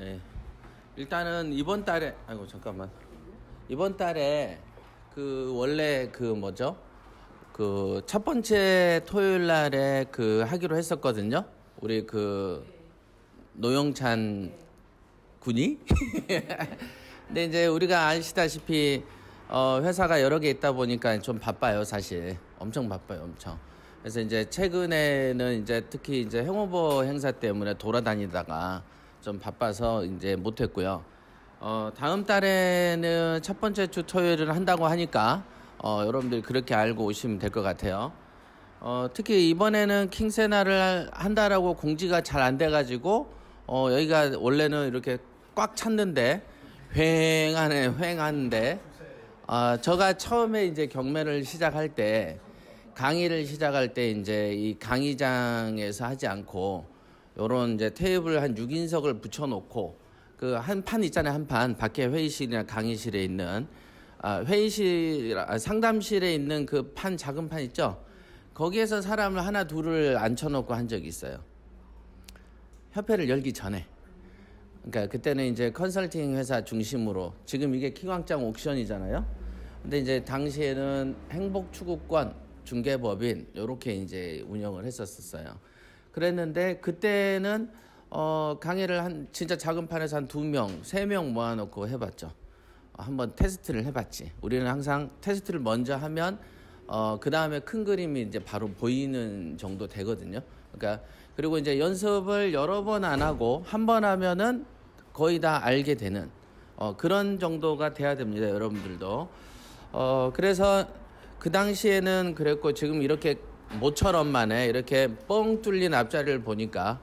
예. 일단은 이번 달에, 아이고, 잠깐만. 이번 달에 원래 뭐죠? 첫 번째 토요일 날에 하기로 했었거든요. 우리 노영찬 군이. 근데 이제 우리가 아시다시피, 회사가 여러 개 있다 보니까 좀 바빠요, 사실. 엄청 바빠요, 엄청. 그래서 이제 최근에는 이제 특히 이제 행오버 행사 때문에 돌아다니다가 좀 바빠서 이제 못했고요. 다음 달에는 첫 번째 주 토요일을 한다고 하니까, 여러분들이 그렇게 알고 오시면 될 것 같아요. 특히 이번에는 킹세나를 한다라고 공지가 잘 안 돼가지고, 여기가 원래는 이렇게 꽉 찼는데, 휑하는데, 제가 처음에 이제 경매를 시작할 때, 강의를 시작할 때 이제 이 강의장에서 하지 않고, 요런 이제 테이블 한 6인석을 붙여놓고, 한 판 있잖아요, 한 판. 밖에 회의실이나 강의실에 있는, 상담실에 있는 작은 판 있죠? 거기에서 사람을 하나, 둘을 앉혀놓고 한 적이 있어요. 협회를 열기 전에. 그러니까 그때는 이제 컨설팅 회사 중심으로, 지금 이게 키광장 옥션이잖아요. 근데 이제 당시에는 행복추구권, 중개법인, 요렇게 이제 운영을 했었어요. 그랬는데, 그때는, 강의를 진짜 작은 판에서 한 2명, 3명 모아놓고 해봤죠. 한번 테스트를 해봤지. 우리는 항상 테스트를 먼저 하면, 그 다음에 큰 그림이 이제 바로 보이는 정도 되거든요. 그러니까, 그리고 이제 연습을 여러 번 안 하고, 한 번 하면은 거의 다 알게 되는, 그런 정도가 돼야 됩니다, 여러분들도. 그래서 그 당시에는 그랬고, 지금 이렇게 모처럼 만에 이렇게 뻥 뚫린 앞자리를 보니까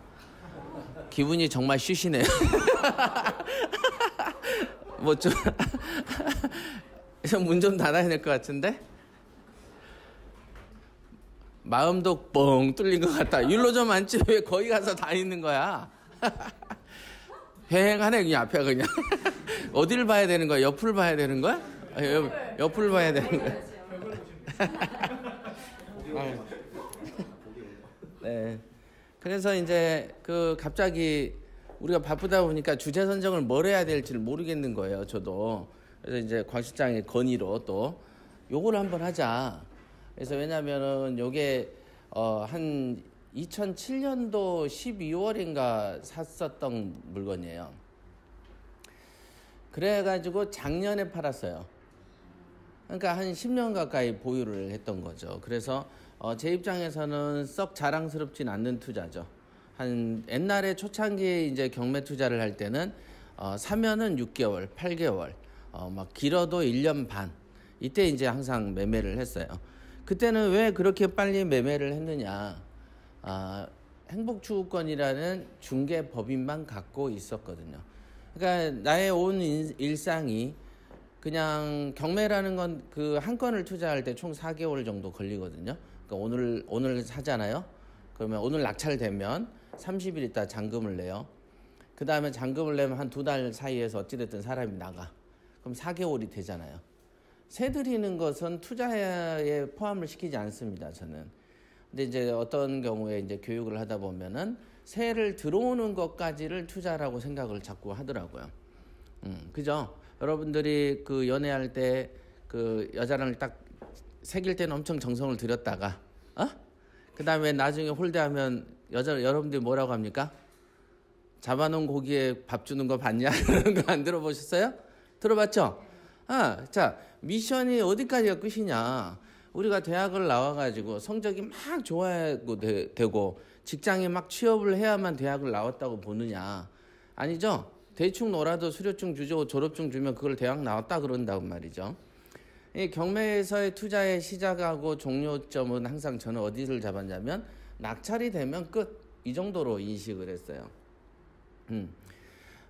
기분이 정말 쉬시네요. 문 좀 닫아야 될 것 같은데? 마음도 뻥 뚫린 것 같다. 일로 좀 앉지, 왜 거기 가서 다 있는 거야? 휑하네, 그냥 앞에 그냥. 어디를 봐야 되는 거야? 옆을 봐야 되는 거야? 옆을 봐야 되는 거야? 네. 그래서 이제 갑자기 우리가 바쁘다 보니까 주제 선정을 뭘 해야 될지를 모르겠는 거예요, 저도. 그래서 이제 곽 실장의 건의로 또 요거를 한번 하자. 그래서 왜냐면은 요게 한 2007년도 12월인가 샀었던 물건이에요. 그래가지고 작년에 팔았어요. 그러니까 한 10년 가까이 보유를 했던 거죠. 그래서 제 입장에서는 썩 자랑스럽진 않는 투자죠. 옛날에 초창기에 이제 경매 투자를 할 때는 사면은 6개월, 8개월, 막 길어도 1년 반. 이때 이제 항상 매매를 했어요. 그때는 왜 그렇게 빨리 매매를 했느냐? 행복추구권이라는 중개법인만 갖고 있었거든요. 그러니까 나의 온 일상이 그냥 경매라는 건 한 건을 투자할 때 총 4개월 정도 걸리거든요. 그러니까 오늘 사잖아요. 그러면 오늘 낙찰되면 30일 있다 잔금을 내요. 그 다음에 잔금을 내면 한 2달 사이에서 어찌됐든 사람이 나가. 그럼 4개월이 되잖아요. 세 들이는 것은 투자에 포함을 시키지 않습니다, 저는. 근데 이제 어떤 경우에 이제 교육을 하다 보면은 세를 들어오는 것까지를 투자라고 생각을 자꾸 하더라고요. 그죠? 여러분들이 연애할 때 여자랑 딱 사귈 때는 엄청 정성을 들였다가, 그 다음에 나중에 홀대하면 여러분들이 뭐라고 합니까? 잡아놓은 고기에 밥 주는 거 봤냐? 그런 거 안 들어보셨어요? 들어봤죠? 자, 미션이 어디까지가 끝이냐? 우리가 대학을 나와가지고 성적이 막 좋아야고 되고 직장에 막 취업을 해야만 대학을 나왔다고 보느냐? 아니죠? 대충 놀아도 수료증 주죠. 졸업증 주면 그걸 대학 나왔다 그런다고 말이죠. 이 경매에서의 투자의 시작하고 종료점은 항상 저는 어디를 잡았냐면 낙찰이 되면 끝. 이 정도로 인식을 했어요.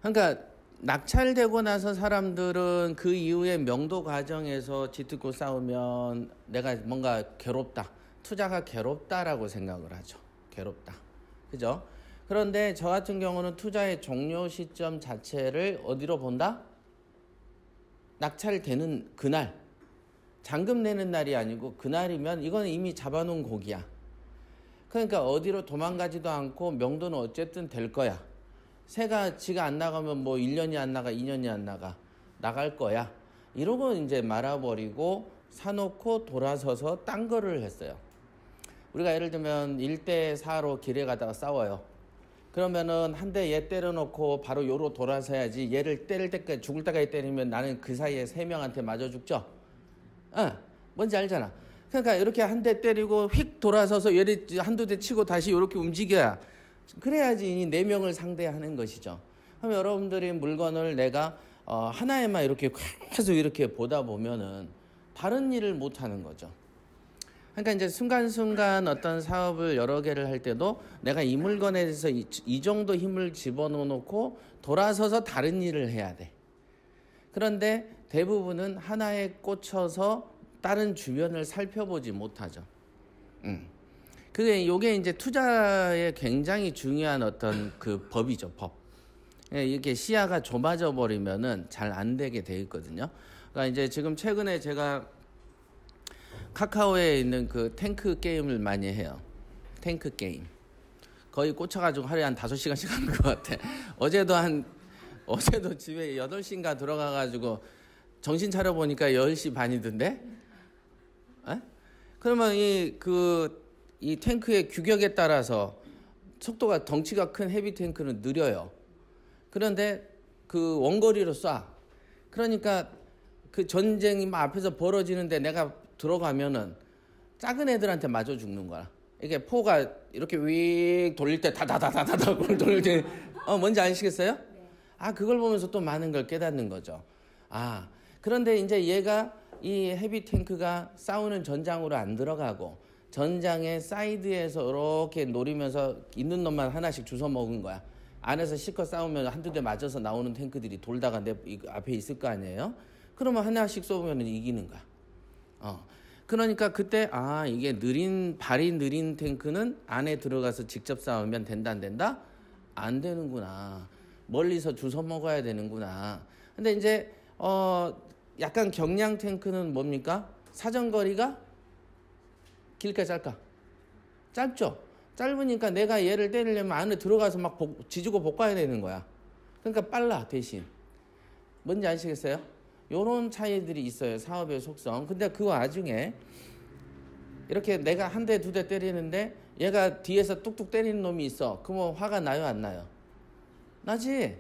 그러니까 낙찰되고 나서 사람들은 그 이후에 명도 과정에서 짙고 싸우면 내가 뭔가 괴롭다. 투자가 괴롭다라고 생각을 하죠. 괴롭다. 그죠? 그런데 저 같은 경우는 투자의 종료 시점 자체를 어디로 본다? 낙찰되는 그날. 잔금 내는 날이 아니고 그날이면 이건 이미 잡아놓은 고기야. 그러니까 어디로 도망가지도 않고 명도는 어쨌든 될 거야. 새가 지가 안 나가면 뭐 1년이 안 나가, 2년이 안 나가. 나갈 거야. 이러고 이제 말아버리고 사놓고 돌아서서 딴 거를 했어요. 우리가 예를 들면 1대4로 길에 가다가 싸워요. 그러면은 한 대 얘 때려놓고 바로 요로 돌아서야지. 얘를 때릴 때까지 죽을 때까지 때리면 나는 그 사이에 3명한테 맞아 죽죠. 뭔지 알잖아. 그러니까 이렇게 한 대 때리고 휙 돌아서서 얘를 한두 대 치고 다시 이렇게 움직여야, 그래야지 이 4명을 상대하는 것이죠. 그럼 여러분들이 물건을 내가 하나에만 이렇게 계속 이렇게 보다 보면은 다른 일을 못 하는 거죠. 그러니까 이제 순간순간 어떤 사업을 여러 개를 할 때도 내가 이 물건에 대해서 이 정도 힘을 집어넣고 돌아서서 다른 일을 해야 돼. 그런데 대부분은 하나에 꽂혀서 다른 주변을 살펴보지 못하죠. 요게 이제 투자에 굉장히 중요한 어떤 그 법이죠, 법. 이렇게 시야가 좁아져 버리면은 잘 안 되게 돼 있거든요. 그러니까 이제 지금 최근에 제가 카카오에 있는 그 탱크 게임을 많이 해요. 탱크 게임. 거의 꽂혀가지고 하루에 한 5시간씩 하는 것 같아. 어제도 집에 8시인가 들어가가지고 정신 차려보니까 10시 반이던데? 그러면 이 탱크의 규격에 따라서 속도가, 덩치가 큰 헤비 탱크는 느려요. 그런데 그 원거리로 쏴. 그러니까 그 전쟁이 막 앞에서 벌어지는데 내가 들어가면은 작은 애들한테 맞아 죽는 거야. 이게 포가 이렇게 윙 돌릴 때 다다다다다다 돌릴 때, 뭔지 아시겠어요? 그걸 보면서 또 많은 걸 깨닫는 거죠. 그런데 이제 얘가 이 헤비 탱크가 싸우는 전장으로 안 들어가고 전장의 사이드에서 이렇게 노리면서 있는 놈만 하나씩 주워 먹은 거야. 안에서 실컷 싸우면 한두 대 맞아서 나오는 탱크들이 돌다가 내 앞에 있을 거 아니에요? 그러면 하나씩 쏘면 이기는 거야. 그러니까 그때 이게 발이 느린 탱크는 안에 들어가서 직접 싸우면 된다 안 된다? 안 되는구나. 멀리서 주워 먹어야 되는구나. 근데 이제 약간 경량 탱크는 뭡니까? 사정거리가 길까 짧까? 짧죠. 짧으니까 내가 얘를 때리려면 안에 들어가서 막 지지고 볶아야 되는 거야. 그러니까 빨라, 대신. 뭔지 아시겠어요? 요런 차이들이 있어요, 사업의 속성. 근데 그 와중에 이렇게 내가 한 대, 두 대 때리는데 얘가 뒤에서 뚝뚝 때리는 놈이 있어. 그러면 화가 나요, 안 나요? 나지?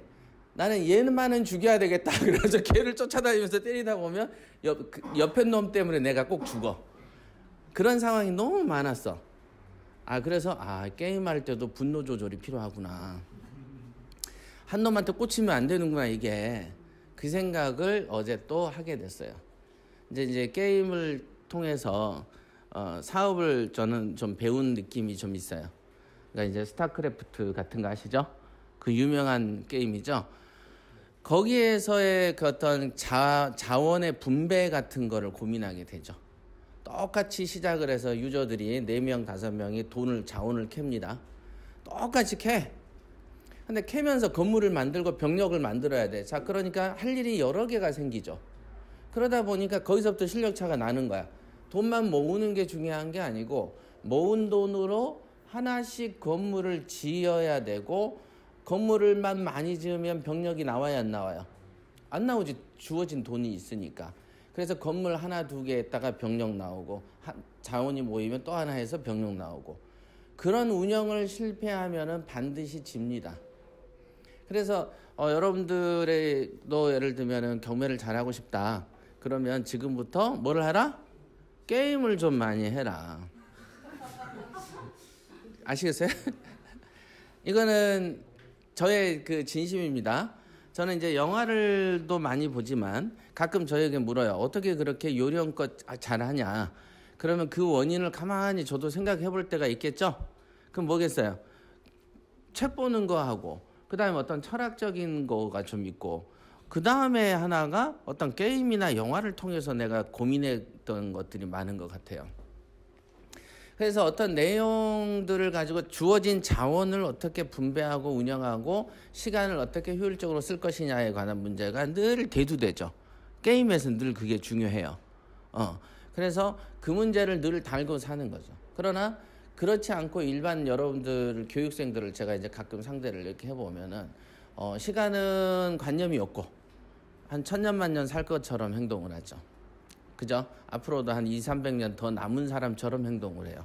나는 얘만은 죽여야 되겠다. 그래서 걔를 쫓아다니면서 때리다 보면 옆에 놈 때문에 내가 꼭 죽어. 그런 상황이 너무 많았어. 그래서 게임할 때도 분노 조절이 필요하구나. 한 놈한테 꽂히면 안 되는구나, 이게. 그 생각을 어제 또 하게 됐어요. 이제 게임을 통해서 사업을 저는 좀 배운 느낌이 좀 있어요. 그러니까 이제 스타크래프트 같은 거 아시죠? 그 유명한 게임이죠. 거기에서의 그 어떤 자원의 분배 같은 거를 고민하게 되죠. 똑같이 시작을 해서 유저들이 4명, 5명이 자원을 캡니다. 똑같이 캐. 근데 캐면서 건물을 만들고 병력을 만들어야 돼. 자, 그러니까 할 일이 여러 개가 생기죠. 그러다 보니까 거기서부터 실력차가 나는 거야. 돈만 모으는 게 중요한 게 아니고 모은 돈으로 하나씩 건물을 지어야 되고, 건물을만 많이 지으면 병력이 나와야 안 나와요? 안 나오지. 주어진 돈이 있으니까. 그래서 건물 하나, 두 개 했다가 병력 나오고, 자원이 모이면 또 하나 해서 병력 나오고. 그런 운영을 실패하면은 반드시 집니다. 그래서 여러분들도 예를 들면은 경매를 잘하고 싶다. 그러면 지금부터 뭐를 하라? 게임을 좀 많이 해라. 아시겠어요? 이거는 저의 그 진심입니다. 저는 이제 영화를도 많이 보지만 가끔 저에게 물어요. 어떻게 그렇게 요령껏 잘하냐. 그러면 그 원인을 가만히 저도 생각해 볼 때가 있겠죠? 그럼 뭐겠어요? 책 보는 거 하고, 그 다음에 어떤 철학적인 거가 좀 있고, 그 다음에 하나가 어떤 게임이나 영화를 통해서 내가 고민했던 것들이 많은 것 같아요. 그래서 어떤 내용들을 가지고 주어진 자원을 어떻게 분배하고 운영하고 시간을 어떻게 효율적으로 쓸 것이냐에 관한 문제가 늘 대두되죠. 게임에서는 늘 그게 중요해요. 그래서 그 문제를 늘 달고 사는 거죠. 그러나 그렇지 않고 일반 여러분들, 교육생들을 제가 이제 가끔 상대를 이렇게 해보면은 시간은 관념이 없고 한 천년만 년 살 것처럼 행동을 하죠. 그죠? 앞으로도 한 200~300년 더 남은 사람처럼 행동을 해요.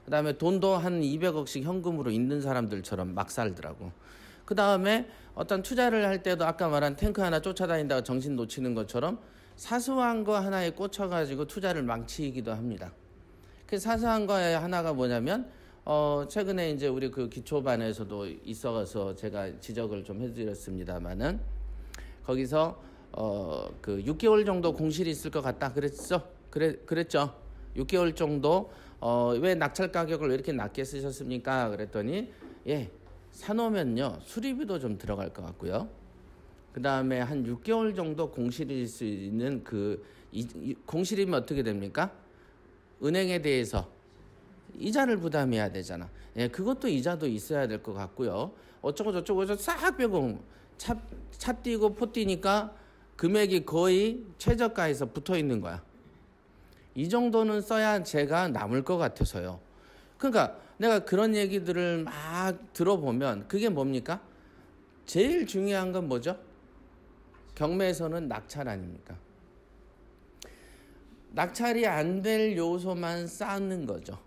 그 다음에 돈도 한 200억씩 현금으로 있는 사람들처럼 막 살더라고. 그 다음에 어떤 투자를 할 때도 아까 말한 탱크 하나 쫓아다닌다가 정신 놓치는 것처럼 사소한 거 하나에 꽂혀가지고 투자를 망치기도 합니다. 그 사소한 거에 하나가 뭐냐면 최근에 이제 우리 그 기초반에서도 있어서 제가 지적을 좀 해드렸습니다만은 거기서 그 6개월 정도 공실이 있을 것 같다 그랬죠. 6개월 정도 왜 낙찰 가격을 왜 이렇게 낮게 쓰셨습니까? 그랬더니 사놓으면요 수리비도 좀 들어갈 것 같고요. 그 다음에 한 6개월 정도 공실일 수 있는 공실이면 어떻게 됩니까? 은행에 대해서 이자를 부담해야 되잖아. 그것도 이자도 있어야 될 것 같고요. 어쩌고 저쩌고 해서 싹 빼고 차 띄고 포 띄니까 금액이 거의 최저가에서 붙어 있는 거야. 이 정도는 써야 제가 남을 것 같아서요. 그러니까 내가 그런 얘기들을 막 들어보면 그게 뭡니까? 제일 중요한 건 뭐죠? 경매에서는 낙찰 아닙니까? 낙찰이 안 될 요소만 쌓는 거죠.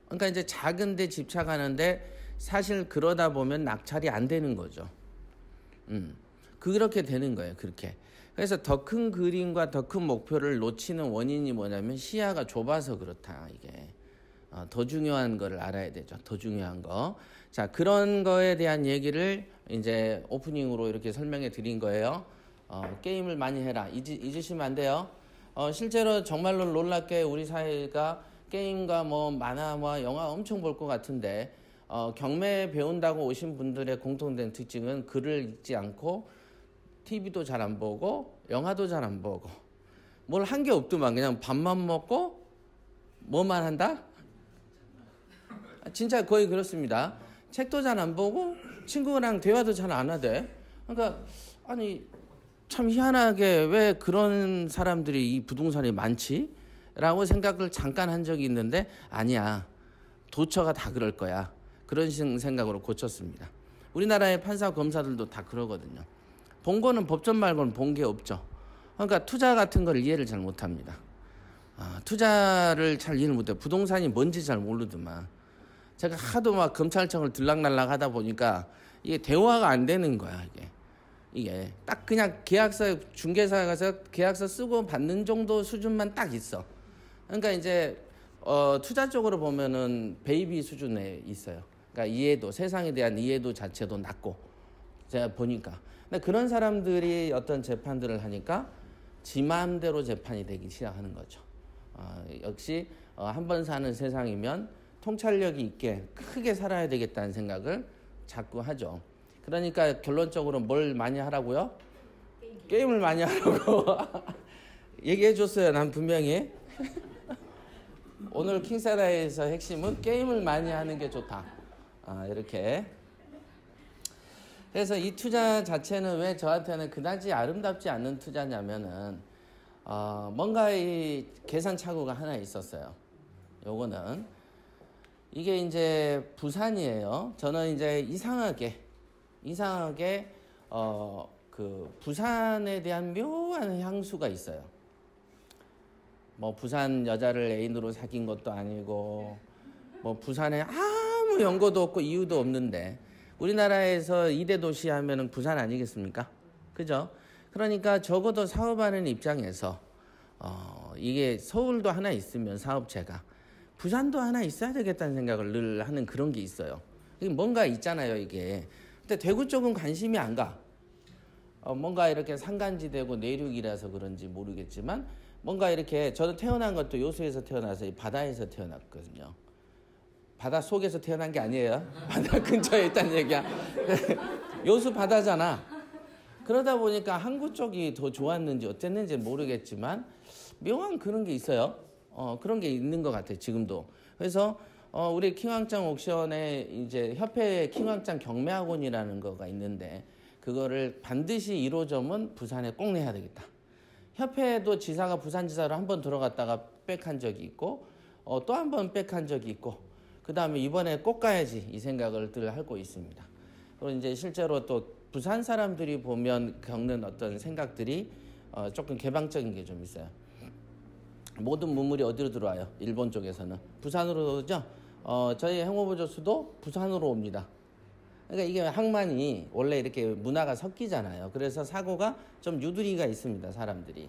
그러니까 이제 작은 데 집착하는데 사실 그러다 보면 낙찰이 안 되는 거죠. 그렇게 되는 거예요. 그렇게. 그래서 더 큰 그림과 더 큰 목표를 놓치는 원인이 뭐냐면 시야가 좁아서 그렇다. 이게 더 중요한 거를 알아야 되죠. 더 중요한 거. 자, 그런 거에 대한 얘기를 이제 오프닝으로 이렇게 설명해 드린 거예요. 게임을 많이 해라. 잊으시면 안 돼요. 실제로 정말로 놀랍게 우리 사회가 게임과 뭐 만화와 영화 엄청 볼 것 같은데 경매 배운다고 오신 분들의 공통된 특징은 글을 읽지 않고 TV도 잘 안 보고 영화도 잘 안 보고 뭘 한 게 없더만 그냥 밥만 먹고 뭐만 한다? 진짜 거의 그렇습니다. 책도 잘 안 보고 친구랑 대화도 잘 안 하대. 그러니까 아니 참 희한하게 왜 그런 사람들이 이 부동산이 많지? 라고 생각을 잠깐 한 적이 있는데 아니야. 도처가 다 그럴 거야. 그런 생각으로 고쳤습니다. 우리나라의 판사 검사들도 다 그러거든요. 본 거는 법전 말고는 본 게 없죠. 그러니까 투자 같은 걸 이해를 잘 못합니다. 투자를 잘 이해를 못해요. 부동산이 뭔지 잘 모르더만. 제가 하도 막 검찰청을 들락날락 하다 보니까 이게 대화가 안 되는 거야. 이게 딱 그냥 계약서 중개사에 가서 계약서 쓰고 받는 정도 수준만 딱 있어. 그러니까 이제 투자 쪽으로 보면은 베이비 수준에 있어요. 그러니까 이해도 세상에 대한 이해도 자체도 낮고 제가 보니까. 근데 그런 사람들이 어떤 재판들을 하니까 지 마음대로 재판이 되기 시작하는 거죠. 역시 한 번 사는 세상이면 통찰력이 있게 크게 살아야 되겠다는 생각을 자꾸 하죠. 그러니까 결론적으로 뭘 많이 하라고요? 게임을 많이 하라고 얘기해 줬어요. 난 분명히. 오늘 킹사다에서 핵심은 게임을 많이 하는 게 좋다. 이렇게. 그래서 이 투자 자체는 왜 저한테는 그다지 아름답지 않는 투자냐면은 뭔가 이 계산 착오가 하나 있었어요. 요거는 이게 이제 부산이에요. 저는 이제 이상하게 그 부산에 대한 묘한 향수가 있어요. 뭐 부산 여자를 애인으로 사귄 것도 아니고 뭐 부산에 아무 연고도 없고 이유도 없는데 우리나라에서 2대 도시 하면은 부산 아니겠습니까? 그죠? 그러니까 적어도 사업하는 입장에서 이게 서울도 하나 있으면 사업체가 부산도 하나 있어야 되겠다는 생각을 늘 하는 그런 게 있어요. 이게 뭔가 있잖아요, 이게. 근데 대구 쪽은 관심이 안 가. 뭔가 이렇게 산간지대고 내륙이라서 그런지 모르겠지만 뭔가 이렇게 저도 태어난 것도 요수에서 태어나서 바다에서 태어났거든요. 바다 속에서 태어난 게 아니에요. 바다 근처에 있다는 얘기야. 요수 바다잖아. 그러다 보니까 항구 쪽이 더 좋았는지 어땠는지 모르겠지만 묘한 그런 게 있어요. 그런 게 있는 것 같아요. 지금도. 그래서 우리 킹왕짱 옥션에 이제 협회 킹왕짱 경매학원이라는 거가 있는데 그거를 반드시 1호점은 부산에 꼭 내야 되겠다. 협회도 지사가 부산지사로 한 번 들어갔다가 백한 적이 있고 또 한 번 백한 적이 있고 그 다음에 이번에 꼭 가야지 이 생각을 늘 하고 있습니다. 그리고 이제 실제로 또 부산 사람들이 보면 겪는 어떤 생각들이 조금 개방적인 게 좀 있어요. 모든 문물이 어디로 들어와요? 일본 쪽에서는 부산으로 오죠. 저희 행오부조수도 부산으로 옵니다. 그러니까 이게 항만이 원래 이렇게 문화가 섞이잖아요. 그래서 사고가 좀 유두리가 있습니다. 사람들이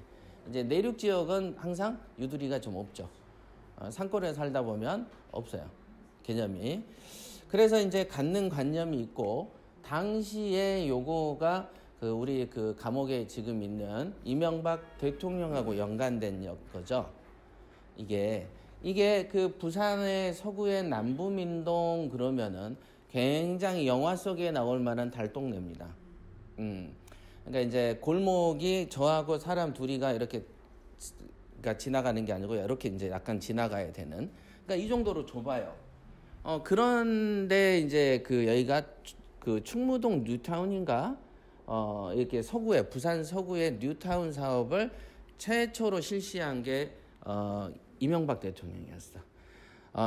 이제 내륙 지역은 항상 유두리가 좀 없죠. 산골에 살다 보면 없어요. 개념이. 그래서 이제 갖는 관념이 있고, 당시에 요거가 우리 감옥에 지금 있는 이명박 대통령하고 연관된 거죠. 이게 부산의 서구의 남부민동 그러면은 굉장히 영화 속에 나올 만한 달동네입니다. 그러니까 이제 골목이 저하고 사람 둘이가 이렇게 그러니까 지나가는 게 아니고 이렇게 이제 약간 지나가야 되는. 그러니까 이 정도로 좁아요. 그런데 이제 여기가 충무동 뉴타운인가? 이렇게 부산 서구의 뉴타운 사업을 최초로 실시한 게 이명박 대통령이었어.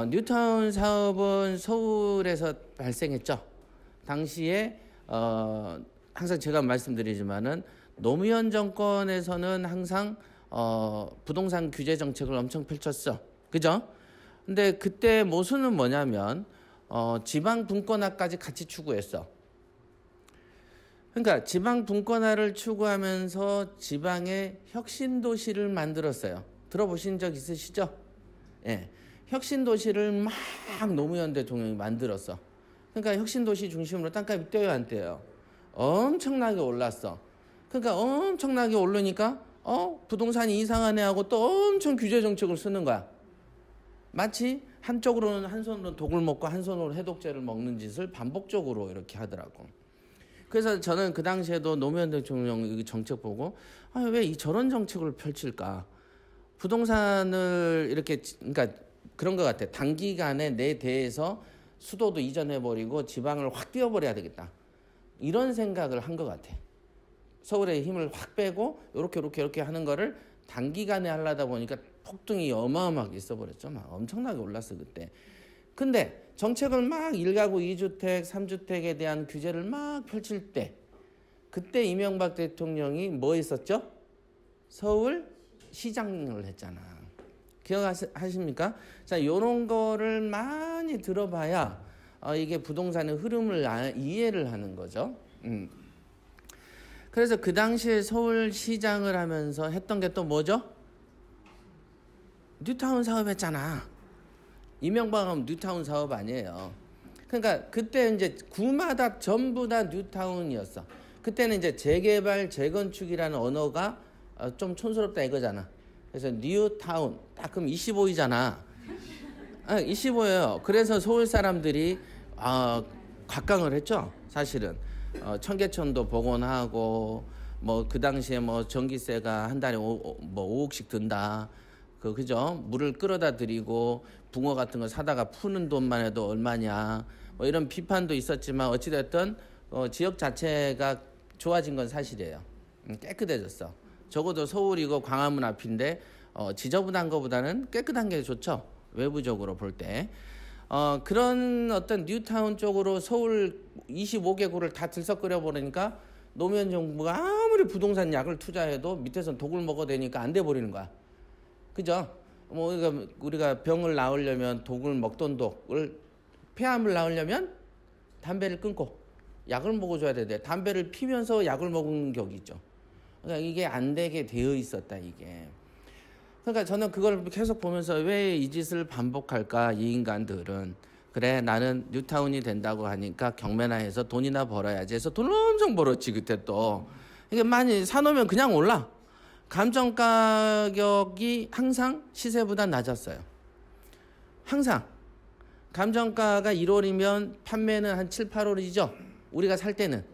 뉴타운 사업은 서울에서 발생했죠. 당시에 항상 제가 말씀드리지만은 노무현 정권에서는 항상 부동산 규제 정책을 엄청 펼쳤어. 그죠? 근데 그때 모순은 뭐냐면 지방 분권화까지 같이 추구했어. 그러니까 지방 분권화를 추구하면서 지방의 혁신도시를 만들었어요. 들어보신 적 있으시죠? 예. 혁신도시를 막 노무현 대통령이 만들었어. 그러니까 혁신도시 중심으로 땅값이 뛰어요, 안 뛰어요? 엄청나게 올랐어. 그러니까 엄청나게 오르니까 부동산이 이상하네 하고 또 엄청 규제 정책을 쓰는 거야. 마치 한 손으로는 독을 먹고 한 손으로 해독제를 먹는 짓을 반복적으로 이렇게 하더라고. 그래서 저는 그 당시에도 노무현 대통령 정책 보고 왜 저런 정책을 펼칠까? 부동산을 이렇게, 그러니까 그런 것 같아. 단기간에 내 대에서 수도도 이전해버리고 지방을 확 띄워버려야 되겠다. 이런 생각을 한 것 같아. 서울의 힘을 확 빼고 이렇게 하는 거를 단기간에 하려다 보니까 폭등이 어마어마하게 있어버렸죠. 막 엄청나게 올랐어 그때. 근데 정책을 막 1가구 2주택 3주택에 대한 규제를 막 펼칠 때, 그때 이명박 대통령이 뭐 했었죠? 서울 시장을 했잖아. 기억하십니까? 자, 요런 거를 많이 들어봐야 이게 부동산의 흐름을 이해를 하는 거죠. 그래서 그 당시에 서울 시장을 하면서 했던 게 또 뭐죠? 뉴타운 사업 했잖아. 이명박은 뉴타운 사업 아니에요. 그러니까 그때 이제 구마다 전부 다 뉴타운이었어. 그때는 이제 재개발, 재건축이라는 언어가 좀 촌스럽다 이거잖아. 그래서 뉴타운, 딱 그럼 25이잖아. 25예요. 그래서 서울 사람들이 각광을 했죠. 사실은 청계천도 복원하고 뭐 그 당시에 뭐 전기세가 한 달에 5억씩 든다. 그죠? 물을 끌어다 드리고 붕어 같은 거 사다가 푸는 돈만 해도 얼마냐. 뭐 이런 비판도 있었지만 어찌됐든 지역 자체가 좋아진 건 사실이에요. 깨끗해졌어. 적어도 서울이고 광화문 앞인데 지저분한 것보다는 깨끗한 게 좋죠. 외부적으로 볼 때. 그런 어떤 뉴타운 쪽으로 서울 25개구를 다 들썩거려 버리니까 노무현 정부가 아무리 부동산 약을 투자해도 밑에선 독을 먹어야 되니까 안 돼 버리는 거야. 그죠? 뭐 우리가 병을 나으려면 독을 먹던 독을, 폐암을 나으려면 담배를 끊고 약을 먹어줘야 돼. 담배를 피면서 약을 먹은 격이 있죠. 그러니까 이게 안 되게 되어 있었다, 이게. 그러니까 저는 그걸 계속 보면서 왜 이 짓을 반복할까, 이 인간들은. 그래, 나는 뉴타운이 된다고 하니까 경매나해서 돈이나 벌어야지 해서 돈을 엄청 벌었지, 그때 또. 이게 많이 사놓으면 그냥 올라. 감정 가격이 항상 시세보다 낮았어요. 항상. 감정가가 1월이면 판매는 한 7, 8월이죠. 우리가 살 때는.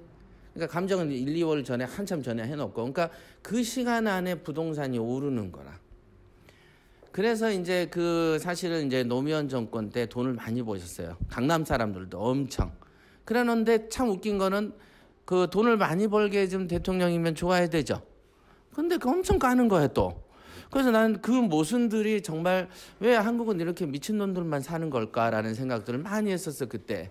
그러니까 감정은 1, 2월 전에 한참 전에 해놓고. 그러니까 그 시간 안에 부동산이 오르는 거라. 그래서 이제 사실은 이제 노무현 정권 때 돈을 많이 버셨어요. 강남 사람들도 엄청. 그러는데 참 웃긴 거는 그 돈을 많이 벌게 해준 대통령이면 좋아야 되죠. 근데 그 엄청 까는 거야 또. 그래서 난 그 모순들이 정말 왜 한국은 이렇게 미친놈들만 사는 걸까라는 생각들을 많이 했었어 그때.